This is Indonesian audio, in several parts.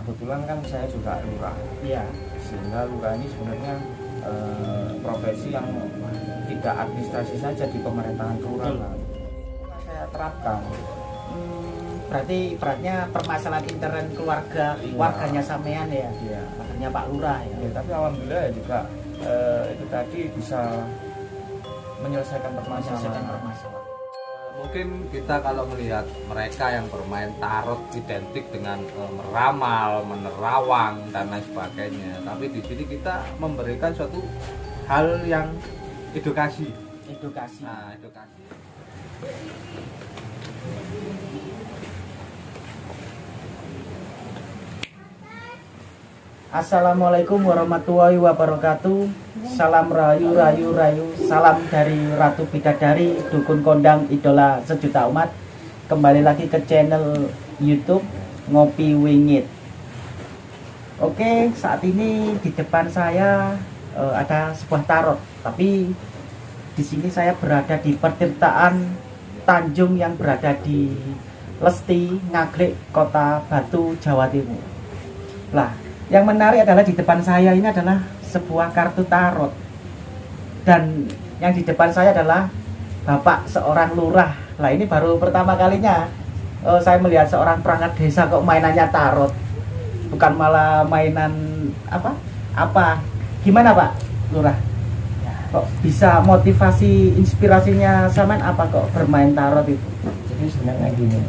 kebetulan kan saya juga lurah. Iya. Sehingga lurah ini sebenarnya profesi yang tidak administrasi saja di pemerintahan kelurahan. Saya terapkan. Berarti ibaratnya permasalahan intern keluarga, Iya. warganya sampean ya. Iya. Makanya Pak Lurah ya. Ya, tapi alhamdulillah ya juga itu tadi bisa menyelesaikan Menyelesaikan permasalahan. permasalahan. Mungkin kita kalau melihat mereka yang bermain tarot identik dengan meramal, menerawang dan lain sebagainya. Tapi di sini kita memberikan suatu hal yang edukasi. Edukasi. Nah, edukasi. Assalamualaikum warahmatullahi wabarakatuh. Salam rayu rayu rayu. Salam dari Ratu Bidadari, dukun kondang idola sejuta umat. Kembali lagi ke channel YouTube Ngopi Wingit. Oke, saat ini di depan saya ada sebuah tarot, tapi di sini saya berada di pertirtaan Tanjung yang berada di Lesti, Ngaglik, Kota Batu, Jawa Timur. Lah, yang menarik adalah di depan saya ini adalah sebuah kartu tarot. Dan yang di depan saya adalah bapak seorang lurah. Lah, ini baru pertama kalinya saya melihat seorang perangkat desa kok mainannya tarot. Bukan malah mainan apa? Gimana Pak Lurah? Kok bisa motivasi inspirasinya sampean apa kok bermain tarot itu? Jadi sebenarnya gini.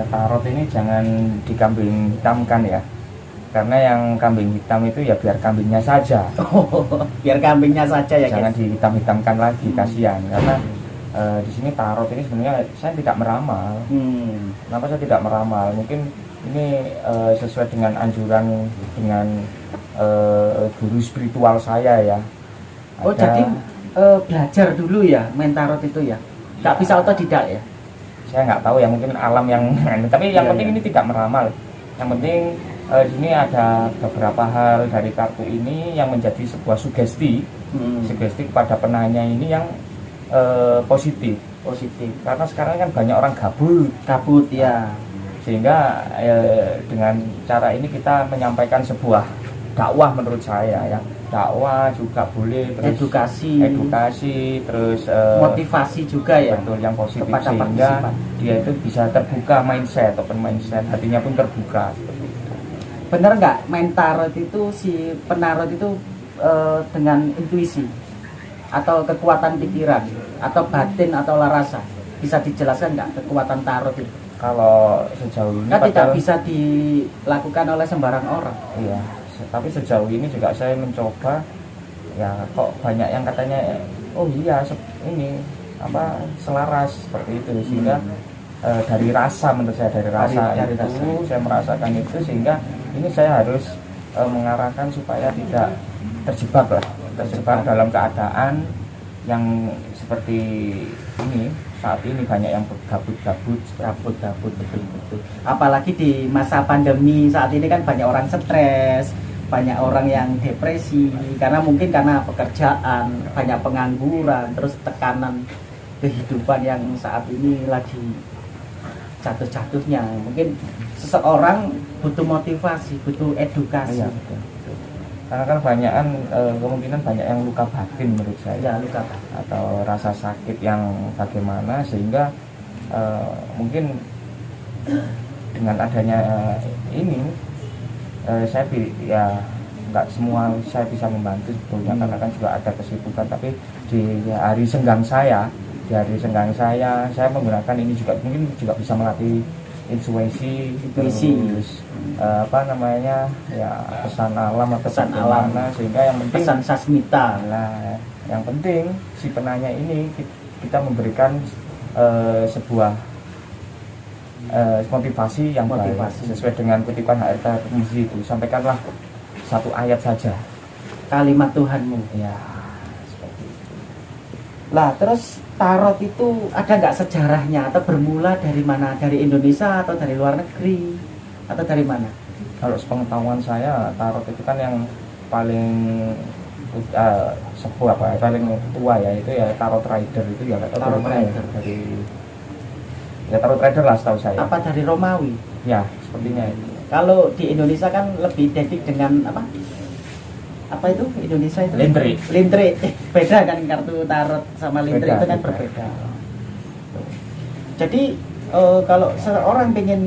Tarot ini jangan dikambing hitamkan ya, karena yang kambing hitam itu ya biar kambingnya saja. Biar kambingnya saja ya Jangan guys. dihitam-hitamkan lagi, kasihan. Karena di sini tarot ini sebenarnya saya tidak meramal. Kenapa saya tidak meramal? Mungkin ini sesuai dengan anjuran dengan guru spiritual saya ya. Oh jadi belajar dulu ya main tarot itu ya? Nggak bisa otodidak ya? Saya nggak tahu ya, mungkin alam yang tapi yang Iya, penting iya. ini tidak meramal. Yang penting di sini ada beberapa hal dari kartu ini yang menjadi sebuah sugesti kepada penanya ini yang positif. Karena sekarang kan banyak orang Kabut ya. sehingga dengan cara ini kita menyampaikan sebuah dakwah menurut saya ya. Dakwah juga boleh, terus edukasi terus Motivasi juga ya. betul, yang positif, kepada sehingga partisipan. dia itu bisa terbuka open mindset, hatinya pun terbuka. Bener nggak main tarot itu si penarot itu dengan intuisi atau kekuatan pikiran atau batin atau larasa? Bisa dijelaskan nggak kekuatan tarot itu? Kalau sejauh ini Kan tidak padahal- bisa dilakukan oleh sembarang orang. iya, tapi sejauh ini juga saya mencoba ya, kok banyak yang katanya oh iya ini selaras seperti itu, sehingga dari rasa, menurut saya dari rasa Dari itu rasa. saya merasakan itu, sehingga ini saya harus mengarahkan supaya tidak terjebak dalam keadaan yang seperti ini. Saat ini banyak yang gabut Betul. Apalagi di masa pandemi saat ini kan banyak orang stres, banyak orang yang depresi karena pekerjaan, banyak pengangguran, terus tekanan kehidupan yang saat ini lagi jatuh-jatuhnya. Mungkin seseorang butuh motivasi, butuh edukasi. Iya, betul. Karena kan kemungkinan banyak yang luka batin menurut saya, Ya, luka atau rasa sakit yang bagaimana, sehingga mungkin dengan adanya ini saya ya nggak semua saya bisa membantu sebetulnya, karena kan juga ada kesibukan. Tapi di hari senggang saya menggunakan ini juga mungkin juga bisa melatih intuisi. Terus, ya pesan alam atau Pesan bagaimana, sehingga yang penting pesan sasmita. nah, yang penting si penanya ini kita memberikan sebuah motivasi yang baik, sesuai dengan kutipan Harta Muzi itu. Sampaikanlah satu ayat saja, Kalimat Tuhanmu. ya seperti itu. Lah, terus tarot itu ada nggak sejarahnya atau bermula dari mana? Dari Indonesia atau dari luar negeri atau dari mana? Kalau sepengetahuan saya, tarot itu kan yang paling paling tua ya, itu ya tarot rider itu ya, Tarot rider. dari Ya tarot trader lah setahu saya. Apa dari Romawi? Ya, sepertinya itu. Kalau di Indonesia kan lebih identik dengan apa? Apa itu Indonesia itu? Lintre. Lintre. Beda kan kartu tarot sama lintre Beda, itu kan beda. berbeda. Jadi kalau seorang pengen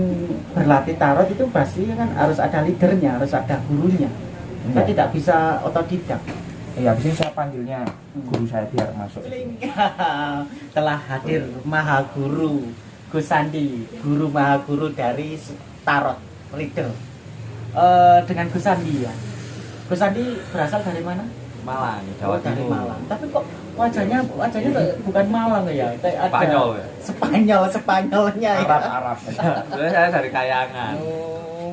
berlatih tarot itu pasti kan harus ada leadernya, harus ada gurunya. Saya Iya. tidak bisa otodidak. Ya, habis ini saya panggilnya guru saya biar masuk. Telah hadir Maha Guru Gus Sandi, guru Maha Guru dari tarot leader. Dengan Gus Sandi ya. Gus Sandi berasal dari mana? Malang, Oh, Jawa dari Timur. Malang. Tapi kok wajahnya bukan Malang ya? Kayak ada Spanyol ya? Spanyolnya ya. Arab. Sebenarnya saya dari Kayangan. Oh.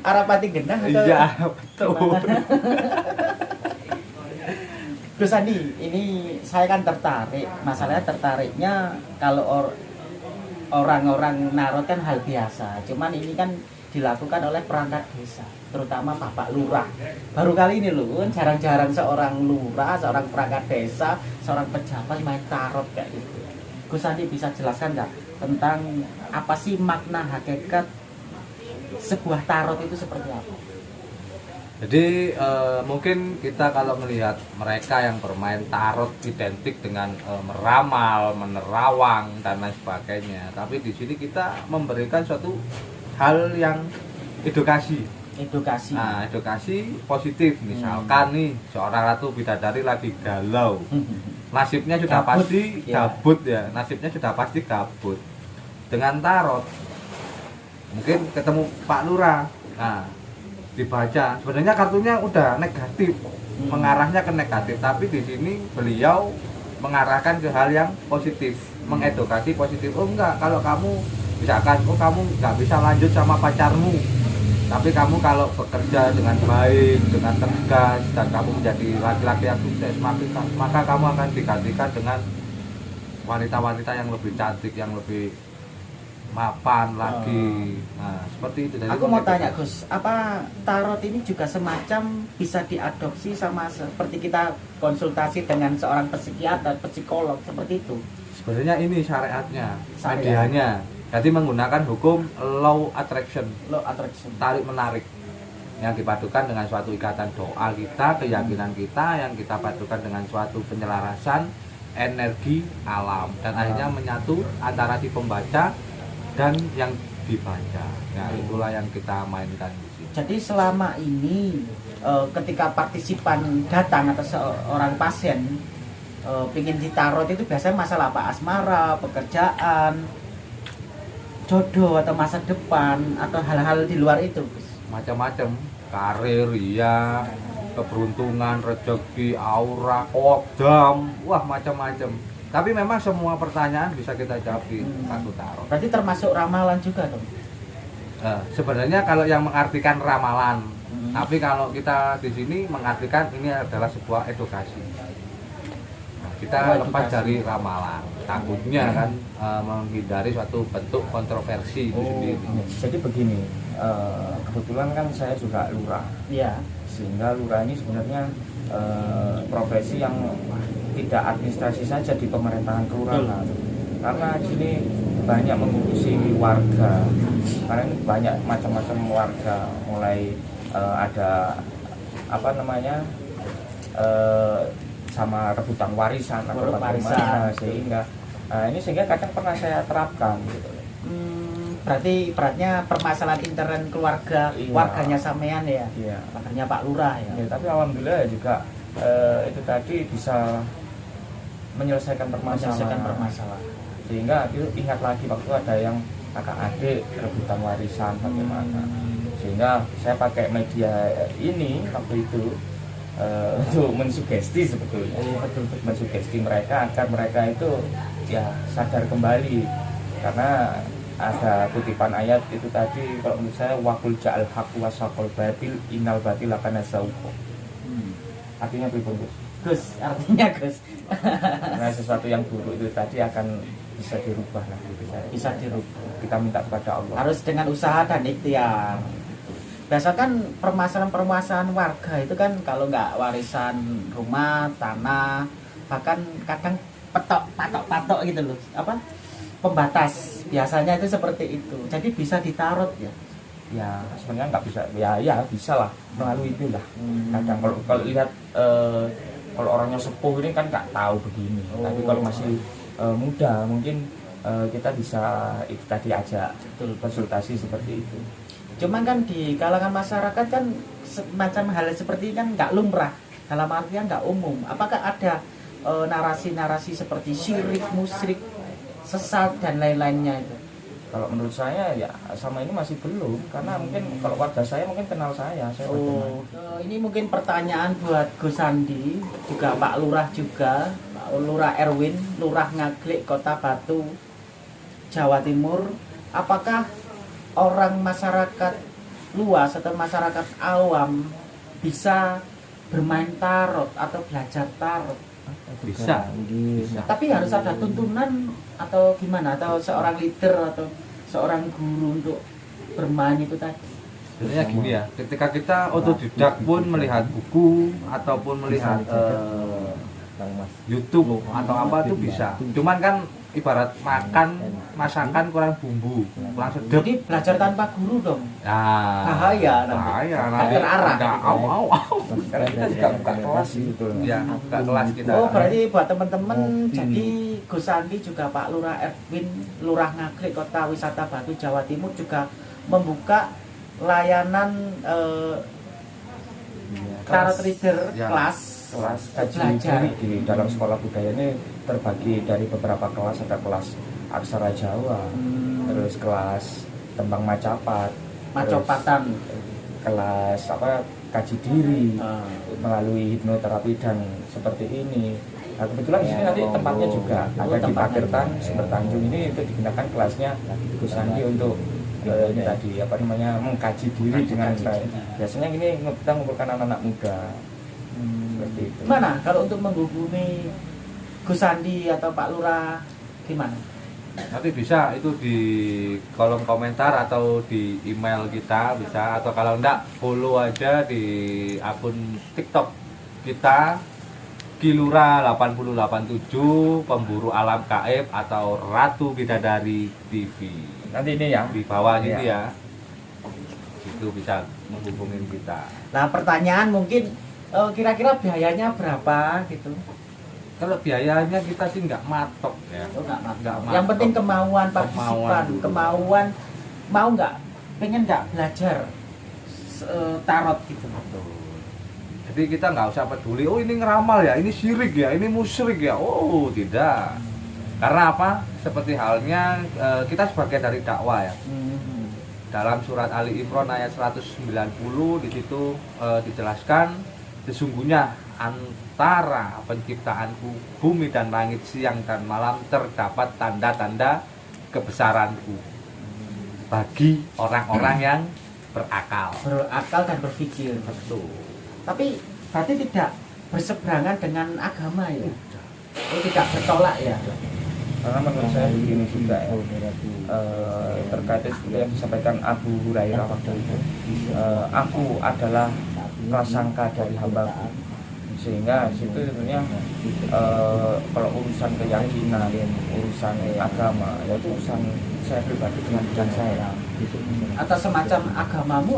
Arab Pati Genah atau Iya, betul. gimana? Gus Sandi, ini saya kan tertarik. Masalahnya tertariknya kalau orang-orang narot kan hal biasa. Cuman ini kan dilakukan oleh perangkat desa, terutama Bapak Lurah. Baru kali ini loh, kan jarang-jarang seorang lurah, seorang perangkat desa, seorang pejabat main tarot kayak gitu. Gus Sandi bisa jelaskan nggak tentang apa sih makna hakikat sebuah tarot itu seperti apa? Jadi mungkin kita kalau melihat mereka yang bermain tarot identik dengan meramal, menerawang dan lain sebagainya. Tapi di sini kita memberikan suatu hal yang edukasi. Edukasi. Nah, edukasi positif. Misalkan nih seorang ratu bidadari lagi galau. Nasibnya sudah Gabut, pasti ya. gabut ya. Nasibnya sudah pasti gabut. Dengan tarot mungkin ketemu Pak Lurah. Nah, dibaca sebenarnya kartunya udah negatif, mengarahnya ke negatif, tapi di sini beliau mengarahkan ke hal yang positif, mengedukasi positif. Oh enggak, kalau kamu misalkan kamu nggak bisa lanjut sama pacarmu, tapi kamu kalau bekerja dengan baik, dengan tegas, dan kamu menjadi laki-laki yang sukses, maka kamu akan digantikan dengan wanita-wanita yang lebih cantik, yang lebih mapan lagi. Nah, seperti itu. Jadi Aku mau tanya Gus, apa tarot ini juga semacam bisa diadopsi sama seperti kita konsultasi dengan seorang psikiater, psikolog seperti itu? sebenarnya ini syariatnya, Syariat. medianya. Jadi menggunakan hukum law attraction, Law attraction. tarik menarik, yang dipadukan dengan suatu ikatan doa kita, keyakinan kita, yang kita padukan dengan suatu penyelarasan energi alam, dan akhirnya menyatu antara si pembaca dan yang dibaca. Nah, itulah yang kita mainkan di sini. Jadi selama ini ketika partisipan datang atau seorang pasien ingin ditarot itu biasanya masalah apa? Asmara, pekerjaan, jodoh atau masa depan atau hal-hal di luar itu, Gus? Macam-macam, karir, ya, keberuntungan, rezeki, aura, kodam, wah macam-macam. Tapi memang semua pertanyaan bisa kita jawab di kartu tarot. Berarti termasuk ramalan juga dong? Sebenarnya kalau yang mengartikan ramalan, tapi kalau kita di sini mengartikan ini adalah sebuah edukasi. Nah, kita Oh, lepas edukasi. dari ramalan, takutnya kan menghindari suatu bentuk kontroversi itu sendiri. Jadi begini, kebetulan kan saya juga lurah, Iya. sehingga lurah ini sebenarnya profesi yang tidak administrasi saja di pemerintahan kelurahan, karena di sini banyak mengurusi warga, karena ini banyak macam-macam warga, mulai ada apa namanya sama rebutan warisan atau Rebut bagaimana, warisan. sehingga kadang pernah saya terapkan gitu. Berarti beratnya permasalahan intern keluarga, Iya. warganya sampean ya, Iya. makanya Pak Lurah ya. Ya, tapi alhamdulillah juga itu tadi bisa menyelesaikan Menyelesaikan permasalahan. permasalahan. Sehingga itu ingat lagi waktu ada yang kakak adik rebutan warisan bagaimana. Sehingga saya pakai media ini waktu itu untuk mensugesti sebetulnya. Betul. Mensugesti mereka agar mereka itu ya sadar kembali, karena ada kutipan ayat itu tadi, kalau menurut saya wakul ja'al haq wasaqul batil innal batil akan zauq. Artinya pripun, Gus? Gus, artinya Gus Nah, sesuatu yang buruk itu tadi akan bisa dirubah nanti, bisa dirubah. kita minta kepada Allah. Harus dengan usaha dan ikhtiar. Biasa kan permasalahan-permasalahan warga itu kan kalau nggak warisan rumah, tanah, bahkan kadang patok gitu loh, apa? Pembatas biasanya itu seperti itu. Jadi bisa ditarot ya. Ya sebenarnya nggak bisa, ya bisa lah melalui itu lah. Kadang kalau lihat kalau orangnya sepuh ini kan nggak tahu begini, tapi kalau masih muda mungkin kita bisa itu tadi ajak konsultasi seperti itu. Cuman kan di kalangan masyarakat kan semacam hal seperti ini kan nggak lumrah, dalam artian nggak umum. Apakah ada narasi-narasi seperti syirik, musyrik, sesat dan lain-lainnya itu? Kalau menurut saya ya sama ini masih belum, karena mungkin kalau warga saya mungkin kenal saya berteman. Ini mungkin pertanyaan buat Gus Sandi, juga Pak Lurah juga, Pak Lurah Erwin, Lurah Ngaglik, Kota Batu, Jawa Timur. Apakah orang masyarakat luas atau masyarakat awam bisa bermain tarot atau belajar tarot? Bisa. Tapi harus ada tuntunan atau gimana? Atau seorang leader atau seorang guru untuk bermain itu tadi? Sebenarnya gini ya, ketika kita otodidak pun melihat buku ataupun melihat YouTube atau apa itu bisa. Cuman kan ibarat masakan kurang bumbu, kurang sedap. Jadi belajar tanpa guru dong. Nah, Bahaya nanti. bahaya Nggak nanti. terarah. Nggak, au. Karena kita juga buka kelas gitu. Ya, buka kelas kita. Oh berarti buat teman-teman, jadi Gus Sandi juga Pak Lurah Erwin, Lurah Ngaglik, Kota Wisata Batu, Jawa Timur juga membuka layanan tarot reader Ya. kelas Kaji belajar. diri di dalam sekolah budaya ini terbagi dari beberapa kelas. Ada kelas aksara Jawa, terus kelas tembang macapat, Macopatan. kelas kaji diri Ah. melalui hipnoterapi dan seperti ini. Nah, kebetulan di sini nanti tempatnya juga ada di tempatnya. Pakirtan Sumber Tanjung. Ini untuk digunakan kelasnya Gus Sandi untuk ini tadi mengkaji diri dengan baik. Biasanya ini kita mengumpulkan anak-anak muda seperti itu. Gimana kalau untuk menghubungi Gus Sandi atau Pak Lurah gimana? Nanti bisa itu di kolom komentar atau di email kita bisa, atau kalau enggak follow aja di akun TikTok kita Kilura 8087 Pemburu Alam Gaib atau Ratu Bidadari TV. Nanti ini ya Di bawah gitu ya. Itu bisa menghubungin kita. Nah pertanyaan mungkin kira-kira biayanya berapa gitu? Kalau biayanya kita sih nggak matok ya. Oh, nggak matok. Nggak Yang penting matok. kemauan partisipan, dulu. kemauan mau nggak, pengen nggak belajar tarot gitu. Jadi kita nggak usah peduli, oh ini ngeramal ya, ini syirik ya, ini musyrik ya. Oh tidak. Karena apa? Seperti halnya kita sebagai dari dakwah ya. Dalam surat Ali Imran ayat 190 di situ dijelaskan sesungguhnya antara penciptaanku bumi dan langit siang dan malam terdapat tanda-tanda kebesaranku bagi orang-orang yang berakal. Berakal dan berpikir. Betul. Tapi berarti tidak berseberangan dengan agama ya? Oh, tidak bertolak ya? karena menurut saya begini juga ya, terkait seperti yang disampaikan Abu Hurairah waktu itu, aku adalah prasangka dari hambaku, sehingga situ sebenarnya kalau urusan keyakinan, urusan agama, ya itu urusan saya pribadi dengan Tuhan saya. Atau semacam agamamu,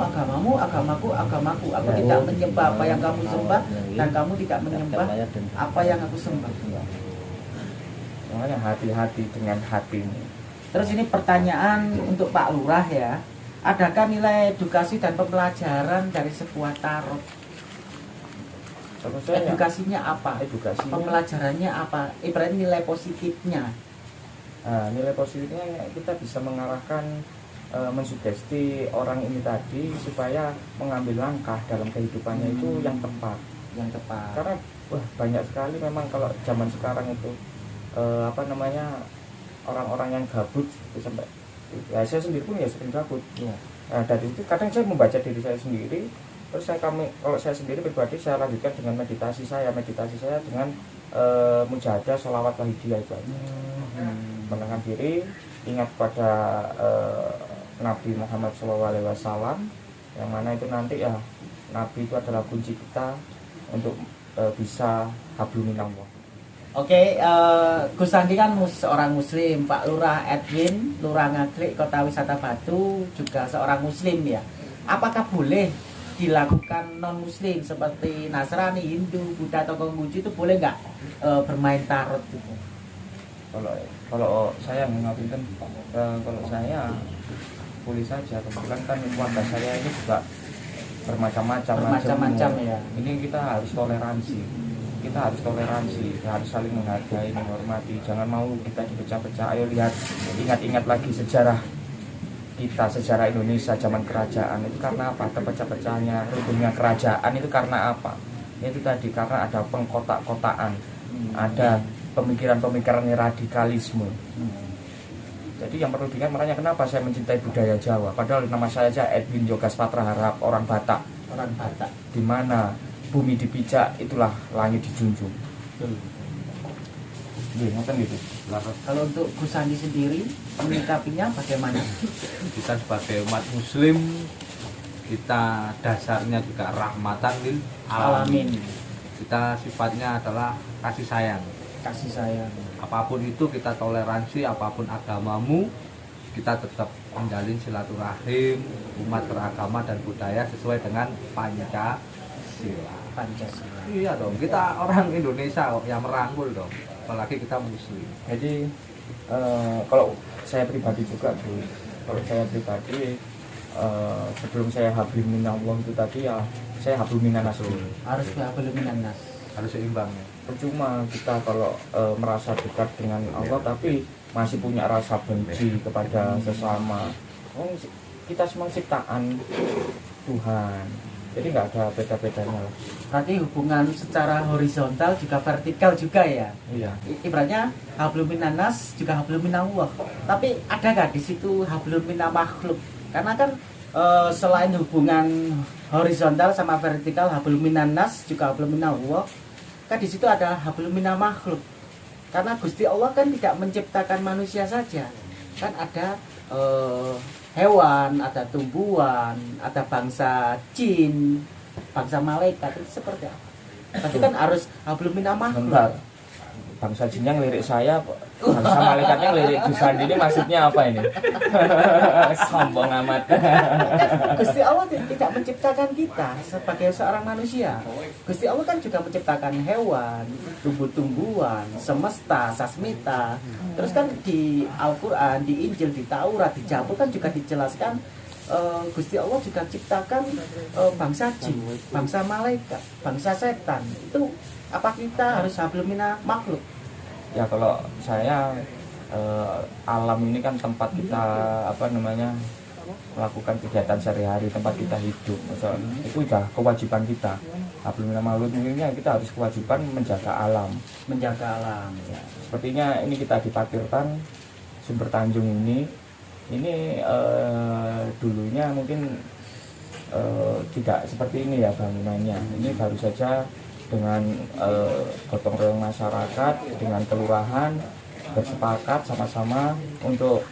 agamaku. Aku tidak menyembah apa yang kamu sembah dan kamu tidak menyembah apa yang aku sembah. Makanya hati-hati dengan hatimu. Terus ini pertanyaan untuk Pak Lurah ya. Adakah nilai edukasi dan pembelajaran dari sebuah tarot? Menurut saya Edukasinya apa? edukasinya, Pembelajarannya apa? Ibaratnya nilai positifnya. nilai positifnya kita bisa mengarahkan, mensugesti orang ini tadi supaya mengambil langkah dalam kehidupannya itu yang tepat. Yang tepat. Karena banyak sekali memang kalau zaman sekarang itu orang-orang yang gabut itu sampai ya saya sendiri pun ya sering gabut. Ya. Nah, dari itu kadang saya membaca diri saya sendiri, terus kalau saya sendiri pribadi saya lanjutkan dengan meditasi saya dengan mujahadah sholawat wahidiyah itu aja. Menenangkan diri, ingat pada Nabi Muhammad SAW, yang mana itu nanti ya Nabi itu adalah kunci kita untuk bisa hablum minallah. Oke, Gus Sandi kan seorang muslim, Pak Lurah Edwin, Lurah Ngaglik, Kota Wisata Batu juga seorang muslim ya. Apakah boleh dilakukan non muslim seperti Nasrani, Hindu, Buddha atau Konghucu itu boleh nggak bermain tarot gitu? Kalau saya mengapakan, kalau saya boleh saja. Kebetulan kan keluarga saya ini juga Bermacam-macam ya. Ini kita harus toleransi, harus saling menghargai, menghormati. Jangan mau kita dipecah-pecah. Ayo lihat, ingat-ingat lagi sejarah kita, sejarah Indonesia zaman kerajaan itu karena apa? Terpecah-pecahnya runtuhnya kerajaan itu karena apa? Itu tadi karena ada pengkotak-kotaan, ada pemikiran-pemikiran radikalisme. Jadi yang perlu diingat, makanya kenapa saya mencintai budaya Jawa. Padahal nama saya aja Edwin Yogas Patra Harap, orang Batak. Di mana bumi dipijak, itulah langit dijunjung. Iya, ngoten gitu. Kalau untuk Gus Sandi sendiri menyikapinya bagaimana? Kita sebagai umat muslim, kita dasarnya juga rahmatan lil alamin. Kita sifatnya adalah kasih sayang. Apapun itu kita toleransi, apapun agamamu, kita tetap menjalin silaturahim umat beragama dan budaya sesuai dengan Pancasila. Iya dong, kita orang Indonesia kok yang merangkul dong, apalagi kita muslim. Jadi kalau saya pribadi juga Bu, sebelum saya hablum minallah itu tadi ya, saya hablum minanas dulu. Harus hablum minanas. Harus seimbang ya. Percuma kita kalau merasa dekat dengan Allah tapi masih punya rasa benci kepada sesama. Kita semua ciptaan Tuhan, jadi nggak ada beda-bedanya lah. Berarti hubungan secara horizontal juga vertikal juga ya. Iya. Ibaratnya hablum minanas juga hablum minallah. Tapi ada nggak di situ hablum minal makhluk? Karena kan selain hubungan horizontal sama vertikal, hablum minanas juga hablum minallah, kan di situ ada hablum minal makhluk. Karena Gusti Allah kan tidak menciptakan manusia saja, kan ada hewan, ada tumbuhan, ada bangsa jin, bangsa malaikat, itu seperti apa? Tapi kan harus hablum minal makhluk. Bentar. Bangsa jinnya ngelirik saya, bangsa malaikatnya ngelirik Gus Sandi, ini maksudnya apa ini? Sombong amat. Gusti Allah tidak menciptakan kita sebagai seorang manusia. Gusti Allah kan juga menciptakan hewan, tumbuh-tumbuhan, semesta, sasmita. Terus kan di Al-Quran, di Injil, di Taurat, di Zabur kan juga dijelaskan Gusti Allah juga ciptakan bangsa jin, bangsa malaikat, bangsa setan. Itu apa kita harus hablum minal makhluk? Ya kalau saya alam ini kan tempat kita melakukan kegiatan sehari-hari, tempat kita hidup. Itu udah kewajiban kita. Hablum minal makhluk ini kita harus kewajiban menjaga alam. Ya. Sepertinya ini kita di Patirtan Sumber Tanjung ini dulunya mungkin tidak seperti ini ya bangunannya. Ini baru saja dengan gotong royong masyarakat, dengan kelurahan bersepakat sama-sama untuk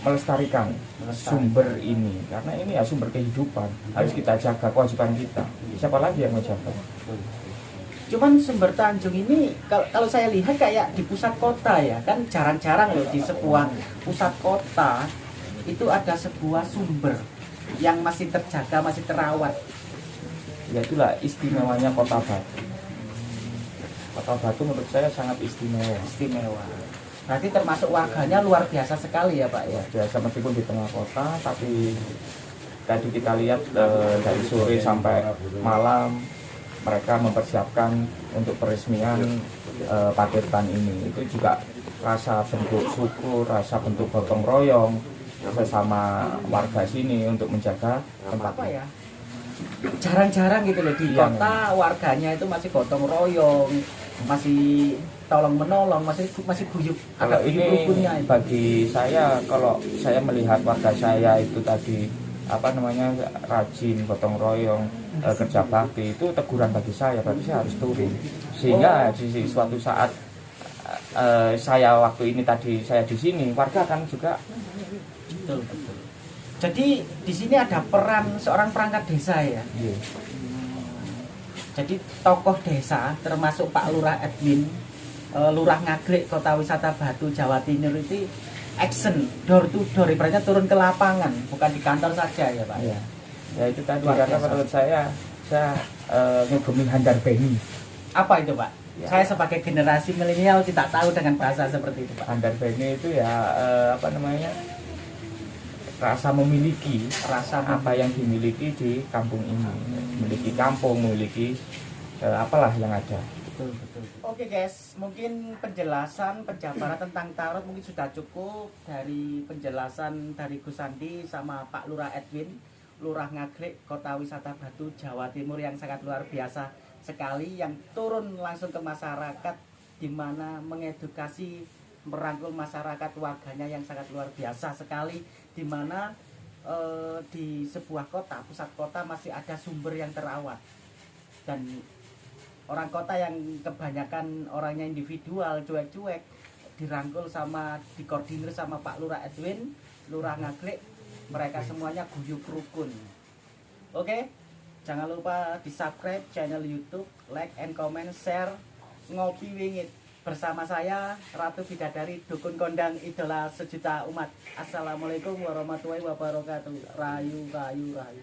melestarikan sumber ini, karena ini ya sumber kehidupan, harus kita jaga, kewajiban kita. Siapa lagi yang menjaga? Cuman Sumber Tanjung ini kalau saya lihat kayak di pusat kota ya, kan jarang-jarang loh di sebuah pusat kota itu ada sebuah sumber yang masih terjaga, masih terawat. Ya itulah istimewanya Kota Batu. Kota Batu menurut saya sangat istimewa. Berarti termasuk warganya luar biasa sekali ya Pak ya. Biasa meskipun di tengah kota, tapi tadi kita lihat dari sore sampai malam mereka mempersiapkan untuk peresmian Patirtan ini. Itu juga rasa bentuk syukur, rasa bentuk gotong royong bersama warga sini untuk menjaga tempat apa ya? Jarang-jarang gitu loh di kota warganya itu masih gotong royong, masih tolong menolong, masih guyup. Kalau ini bagi saya, kalau saya melihat warga saya itu tadi rajin gotong royong, kerja bakti, itu teguran bagi saya harus turun, sehingga di suatu saat saya waktu ini tadi saya di sini, warga kan juga betul. Jadi di sini ada peran seorang perangkat desa ya. Iya. Jadi tokoh desa termasuk Pak Lurah Edwin Lurah Ngagrek, Kota Wisata Batu, Jawa Timur itu action door to door, ibaratnya turun ke lapangan, bukan di kantor saja ya Pak. Iya. Ya itu tadi Luar karena biasa. menurut saya ngegemi Handar Beni. Apa itu Pak? Ya. Saya sebagai generasi milenial tidak tahu dengan bahasa seperti itu Pak. Handar Beni itu ya apa namanya, rasa memiliki apa yang dimiliki di kampung ini, memiliki kampung, memiliki apalah yang ada. Betul, betul. Oke guys, mungkin penjelasan penjabaran tentang tarot mungkin sudah cukup dari penjelasan dari Gus Andi sama Pak Lurah Edwin, Lurah Ngagrek, Kota Wisata Batu, Jawa Timur yang sangat luar biasa sekali, yang turun langsung ke masyarakat di mana mengedukasi, merangkul masyarakat warganya yang sangat luar biasa sekali, di mana di sebuah kota, pusat kota masih ada sumber yang terawat, dan orang kota yang kebanyakan orangnya individual, cuek-cuek, dirangkul sama, dikoordinir sama Pak Lurah Edwin, Lurah Ngagrek, mereka semuanya guyup rukun. Oke, jangan lupa di subscribe channel YouTube, like and comment, share. Ngopi Wingit bersama saya Ratu Bidadari, dukun kondang idola sejuta umat. Assalamualaikum warahmatullahi wabarakatuh. Rayu rayu rayu.